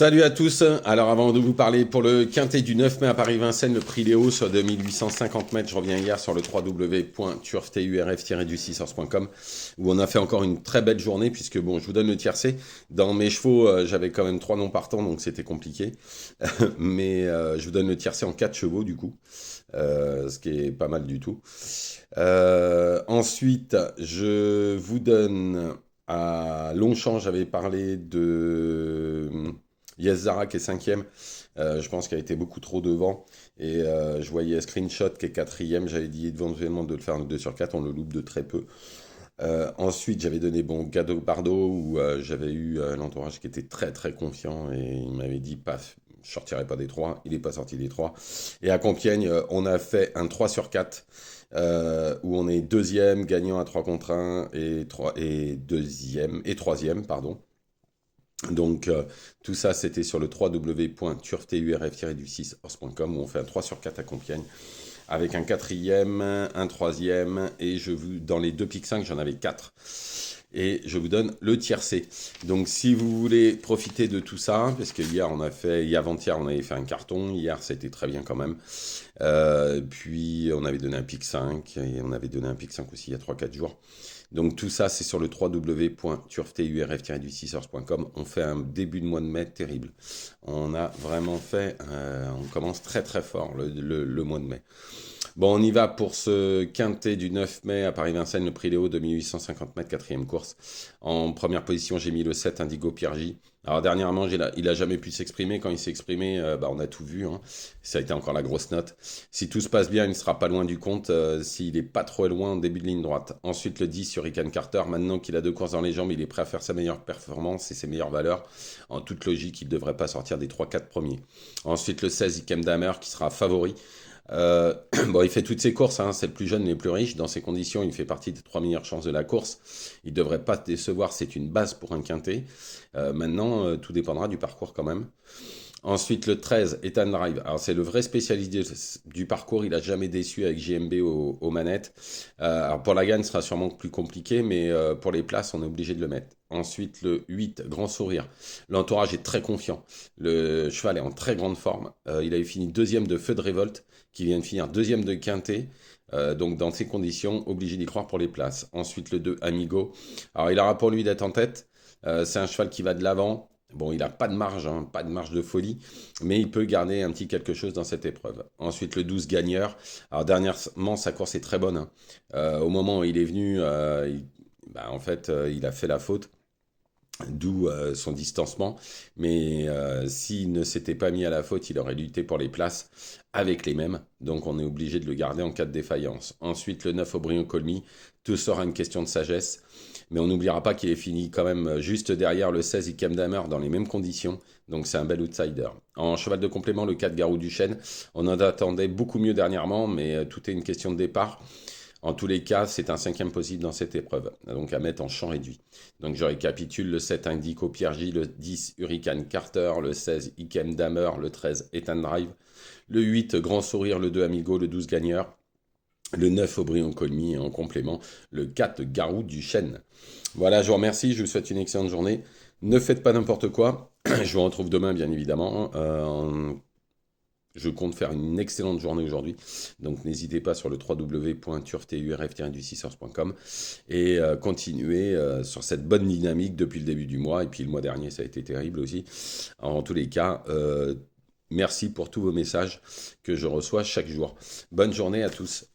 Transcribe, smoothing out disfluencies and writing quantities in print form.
Salut à tous. Alors avant de vous parler pour le quintet du 9 mai à Paris-Vincennes, le prix Léo sur 2850 mètres, je reviens hier sur le www.turfturf-du6horse.com où on a fait encore une très belle journée puisque bon, je vous donne le tiercé. Dans mes chevaux, j'avais quand même 3 noms partants donc c'était compliqué. Mais je vous donne le tiercé en 4 chevaux du coup, ce qui est pas mal du tout. Ensuite, je vous donne à Longchamp, j'avais parlé de Yes Zara qui est cinquième. Je pense qu'elle a été beaucoup trop devant. Et je voyais Screenshot qui est quatrième. J'avais dit éventuellement de le faire en 2 sur 4. On le loupe de très peu. Ensuite, j'avais donné bon Gado Bardo où j'avais eu l'entourage qui était très très confiant. Et il m'avait dit, paf, je sortirai pas des 3. Il n'est pas sorti des 3. Et à Compiègne, on a fait un 3 sur 4 où on est deuxième, gagnant à 3 contre 1 et deuxième et troisième, pardon. Donc, tout ça, c'était sur le www.turfturf-du6horse.com où on fait un 3 sur 4 à Compiègne avec un quatrième, un troisième et dans les deux pics 5, j'en avais 4. Et je vous donne le tiercé. Donc, si vous voulez profiter de tout ça, parce que hier, avant-hier, on avait fait un carton. Hier, c'était très bien quand même. Puis, on avait donné un pic 5 et on avait donné un pic 5 aussi il y a 3-4 jours. Donc tout ça, c'est sur le www.turfturf-du6horse.com. On fait un début de mois de mai terrible. On a vraiment fait, on commence très très fort le mois de mai. Bon, on y va pour ce quintet du 9 mai à Paris-Vincennes, le prix Léo, 2850 mètres, quatrième course. En première position, j'ai mis le 7 Indigo Piergy. Alors dernièrement, il a jamais pu s'exprimer. Quand il s'est exprimé, on a tout vu, hein. Ça a été encore la grosse note. Si tout se passe bien, il ne sera pas loin du compte s'il n'est pas trop loin en début de ligne droite. Ensuite, le 10 Hurricane Carter. Maintenant qu'il a 2 courses dans les jambes, il est prêt à faire sa meilleure performance et ses meilleures valeurs. En toute logique, il ne devrait pas sortir des 3-4 premiers. Ensuite, le 16 Ikem Damer qui sera favori. Bon, il fait toutes ses courses, hein, c'est le plus jeune, le plus riche. Dans ces conditions, il fait partie des 3 meilleures chances de la course. Il ne devrait pas décevoir, c'est une base pour un quintet. Maintenant, tout dépendra du parcours quand même. Ensuite, le 13, Ethan Drive. Alors, c'est le vrai spécialiste du parcours. Il n'a jamais déçu avec JMB aux manettes. Alors, pour la gagne, ce sera sûrement plus compliqué, mais pour les places, on est obligé de le mettre. Ensuite, le 8, Grand Sourire. L'entourage est très confiant. Le cheval est en très grande forme. Il avait fini deuxième de Feu de Révolte, qui vient de finir deuxième de Quintet. Donc, dans ces conditions, obligé d'y croire pour les places. Ensuite, le 2, Amigo. Alors, il aura pour lui d'être en tête. C'est un cheval qui va de l'avant. Bon, il n'a pas de marge, hein, pas de marge de folie, mais il peut garder un petit quelque chose dans cette épreuve. Ensuite, le 12 gagneur. Alors, dernièrement, sa course est très bonne, hein. Au moment où il est venu, en fait, il a fait la faute. D'où son distancement. Mais s'il ne s'était pas mis à la faute, il aurait lutté pour les places avec les mêmes. Donc on est obligé de le garder en cas de défaillance. Ensuite, le 9 Aubryon Colmy. Tout sera une question de sagesse. Mais on n'oubliera pas qu'il est fini quand même juste derrière le 16 Ikem Damer dans les mêmes conditions. Donc c'est un bel outsider. En cheval de complément, le 4 Garou du Chêne. On en attendait beaucoup mieux dernièrement, mais tout est une question de départ. En tous les cas, c'est un cinquième possible dans cette épreuve, donc à mettre en champ réduit. Donc je récapitule, le 7 Indico Piergy, le 10 Hurricane Carter, le 16 Ikem Damer, le 13 Ethan Drive, le 8 Grand Sourire, le 2 Amigo, le 12 Gagneur, le 9 Aubryon Colmy et en complément, le 4 Garou du Chêne. Voilà, je vous remercie, je vous souhaite une excellente journée. Ne faites pas n'importe quoi, je vous retrouve demain bien évidemment. Je compte faire une excellente journée aujourd'hui, donc n'hésitez pas sur le www.turfturf-du6horse.com et continuez sur cette bonne dynamique depuis le début du mois, et puis le mois dernier ça a été terrible aussi. Alors, en tous les cas, merci pour tous vos messages que je reçois chaque jour. Bonne journée à tous.